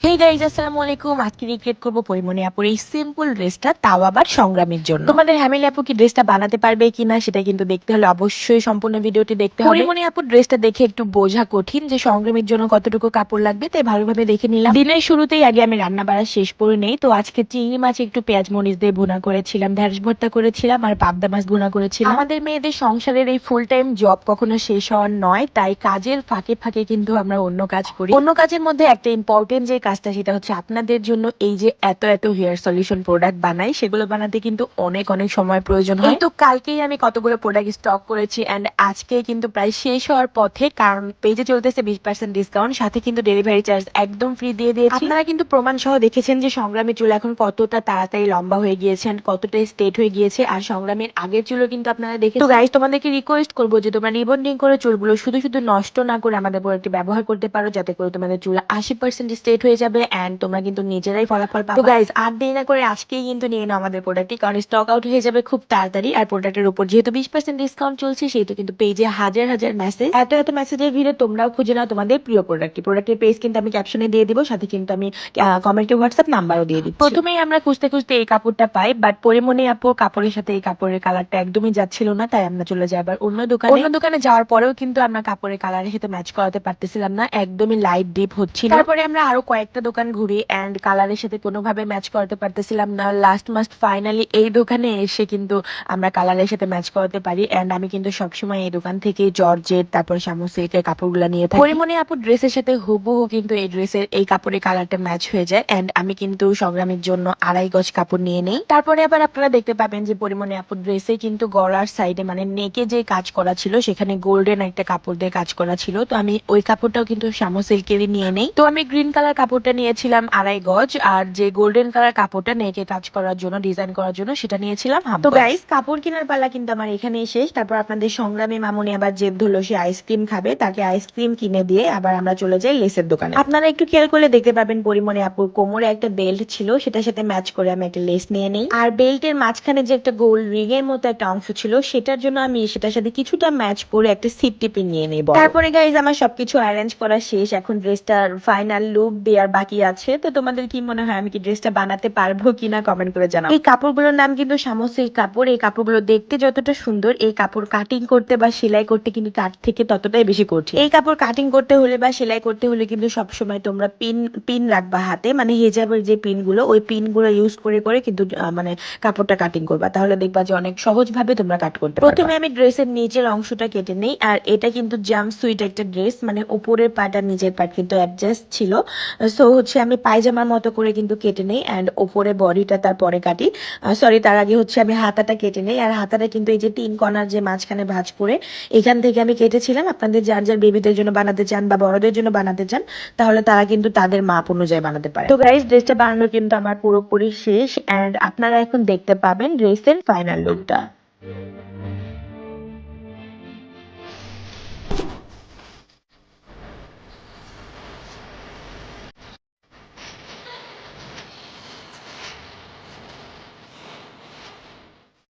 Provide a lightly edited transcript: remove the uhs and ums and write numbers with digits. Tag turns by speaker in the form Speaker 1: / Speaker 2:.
Speaker 1: Hey guys, আসসালামু আলাইকুম। আজকে রিক্রিয়েট করবো পরিমণি আপুর এই সিম্পল ড্রেসটা, তাও আবার সংগ্রামের জন্য। তোমাদের হ্যামিলি আপু কি ড্রেসটা বানাতে পারবে কিনা সেটা কিন্তু দেখতে হলে অবশ্যই সম্পূর্ণ ভিডিওটি দেখতে হবে। পরিমণি আপুর ড্রেসটা দেখে একটু বোঝা কঠিন যে সংগ্রামের জন্য কতটুকু কাপড় লাগবে, তাই ভালোভাবে দেখে নিলাম। দিনের শুরুতেই আগে আমি রান্না বাড়া শেষ করে নেই। তো আজকে চিংড়ি মাছ একটু পেঁয়াজ মরিচ দিয়ে ভুনা করেছিলাম, ঢেঁড়স ভর্তা করেছিলাম, আর পাবদা মাছ ভুনা করেছিলাম। আমাদের মেয়েদের সংসারের এই ফুল টাইম জব কখনো শেষ হওয়ার নয়, তাই কাজের ফাঁকে ফাঁকে কিন্তু আমরা অন্য কাজ করি। অন্য কাজের মধ্যে একটা ইম্পর্টেন্ট যে কাজটা, সেটা হচ্ছে আপনাদের জন্য এই যে এত এত হেয়ার সলিউশন প্রোডাক্ট বানাই, সেগুলো বানাতে কিন্তু অনেক অনেক সময় প্রয়োজন হয়। তো কালকেই আমি কতগুলো প্রোডাক্ট স্টক করেছি এন্ড আজকে কিন্তু প্রায় শেষ হওয়ার পথে, কারণ পেজে চলতেছে 20% ডিসকাউন্ট, সাথে কিন্তু ডেলিভারি চার্জ একদম ফ্রি দিয়ে দিয়েছি। আপনারা কিন্তু প্রমাণ সহ দেখেছেন যে সংগ্রামী চুল এখন কতটা তাড়াতাড়ি লম্বা হয়ে গিয়েছে and কতটা স্ট্রেট হয়ে গিয়েছে, আর সংগ্রামের আগের চুলও কিন্তু আপনারা দেখেছেন। তো গাইস, তোমাদেরকে রিকোয়েস্ট করবো যে তোমরা রিবন্ডিং করে চুলগুলো শুধু শুধু নষ্ট না করে আমাদের প্রোডাক্টটি ব্যবহার করতে পারো, যাতে করে তোমাদের চুল 80% স্ট্রেট হয়ে যাবে এন্ড তোমরা কিন্তু নিজেরাই ফলাফল পাবে। তো গাইস, আর দেরি না করে আজকেই কিন্তু নিয়ে নাও আমাদের প্রোডাক্টটি, কারণ স্টক আউট হয়ে যাবে খুব তাড়াতাড়ি। আর প্রোডাক্টের উপর যেহেতু 20% ডিসকাউন্ট চলছে, সেহেতু কিন্তু পেজে হাজার হাজার মেসেজ, এত এত মেসেজের ভিড়ে তোমরাও খুঁজে নাও তোমাদের প্রিয় প্রোডাক্টটি। প্রোডাক্টের পেজ কিন্তু আমি ক্যাপশনে দিয়ে দিব, সাথে কিন্তু আমি কমেন্টে হোয়াটসঅ্যাপ নাম্বারও দিয়ে দিচ্ছি। প্রথমেই আমরা খুঁজতে খুঁজতে এই কাপড়টা পাই, বাট পরিমণি আপুর কাপড়ের সাথে এই কাপড়ের কালারটা একদমই যাচ্ছিল না, তাই আমরা চলে যাই আবার অন্য দোকানে। অন্য দোকানে যাওয়ার পরেও কিন্তু আমরা কাপড়ের কালারের সাথে ম্যাচ করাতে পারতেছিলাম না, একদমই লাইট ডিপ হচ্ছিল। তারপরে আমরা আরো কয়েকটা দোকান ঘুরি এন্ড কালারের সাথে কোনোভাবে ম্যাচ করাতে পারতেছিলাম না। লাস্ট মাস্ট ফাইনালি এই দোকানে এসে কিন্তু আমরা কালারের সাথে ম্যাচ করাতে পারি এন্ড আমি কিন্তু সবসময় এই দোকান থেকে জর্জেট, তারপর শামু সিল্কের কাপড়গুলো নিয়ে থাকি। পরিমণি আপুর ড্রেসের সাথে হুবহু কিন্তু এই ড্রেসের এই কাপড়ের কালারটা ম্যাচ হয়ে যায় এন্ড আমি কিন্তু সংগ্রামের জন্য 2.5 গজ কাপড় নিয়ে নেই। তারপরে আবার আপনারা দেখতে পাবেন যে পরিমণি আপুর ড্রেসে কিন্তু গলার সাইডে মানে নেকে যে কাজ করা ছিল, সেখানে গোল্ডেন একটা কাপড় দিয়ে কাজ করা ছিল। তো আমি ওই কাপড়টাও কিন্তু শামু সিল্কেরই নিয়ে নেই। তো আমি গ্রিন কালার কাপড়টা নিয়েছিলাম 2.5 গজ, আর যে গোল্ডেন কালার কাপড়টা নেকে কাজ করার জন্য, ডিজাইন করার জন্য, সেটা নিয়েছিলাম হাফ গজ। তো গাইস, কাপড় কেনার পালা কিন্তু আমার এখানেই শেষ। তারপর আপনাদের সংগ্রামী মামুনি আবার জেদ ধরলো সে আইসক্রিম খাবে, তাকে আইসক্রিম কিনে দিয়ে আবার আমরা চলে যাই লেসের দোকানে। আপনারা একটু খেয়াল করলে দেখতে পাবেন পরিমণি আপুর কোমরে একটা বেল্ট ছিল, সেটার সাথে ম্যাচ করে আমি একটা লেস নিয়ে নেই। আর বেল্টের মাঝখানে যে একটা গোল রিং এর মতো একটা অংশ ছিল, সেটার জন্য আমি সেটার সাথে কিছুটা ম্যাচ করে একটা সিপ টিপে নিয়ে নেই। তারপরে গাইজ, আমার সবকিছু অ্যারেঞ্জ করা শেষ, এখন ড্রেসটার ফাইনাল লুক দেওয়ার বাকি আছে। তো তোমাদের কি মনে হয় আমি কি ড্রেসটা বানাতে পারবো কিনা কমেন্ট করে জানাও। এই কাপড়গুলোর নাম কিন্তু শামু সিল্ক কাপড়। এই কাপড়গুলো দেখতে যতটা সুন্দর, এই কাপড় কাটিং করতে বা সেলাই করতে কিন্তু তার থেকে ততটাই বেশি কঠিন। এই কাপড় কাটিং করতে হলে বা সেলাই করতে হলে কিন্তু সবসময় তোমরা পিন পিন রাখবা হাতে, মানে হিজাবের যে পিন গুলো, ওই পিন গুলো ইউজ করে করে কিন্তু মানে কাপড়টা কাটিং করবা, তাহলে দেখবা যে অনেক সহজ ভাবে তোমরা কাট করতে পারবা। প্রথমে আমি ড্রেসের নিচের অংশটা কেটে নেই, আর এটা কিন্তু জাম্প সুইট একটা ড্রেস, মানে উপরের পার্ট আর নিচের পার্ট কিন্তু অ্যাডজাস্ট ছিল। সো হচ্ছে আমি পায়জামার মতো করে কিন্তু কেটে নেই অ্যান্ড ওপরে বডিটা তারপরে কাটি। সরি, তার আগে হচ্ছে আমি হাতাটা কেটে নেই। আর হাতাটা কিন্তু এই যে 3 কর্নার যে মাঝখানে ভাঁজ করে, এখান থেকে আমি কেটেছিলাম। আপনাদের যার যার বেবিদের জন্য বানাতে চান বা বড়দের জন্য বানাতে চান, তাহলে তারা কিন্তু তাদের মাপ অনুযায়ী বানাতে পারে। তো গাইস, ড্রেসটা বানানো কিন্তু আমার পুরোপুরি শেষ এন্ড আপনারা এখন দেখতে পাবেন ড্রেসের ফাইনাল লুকটা।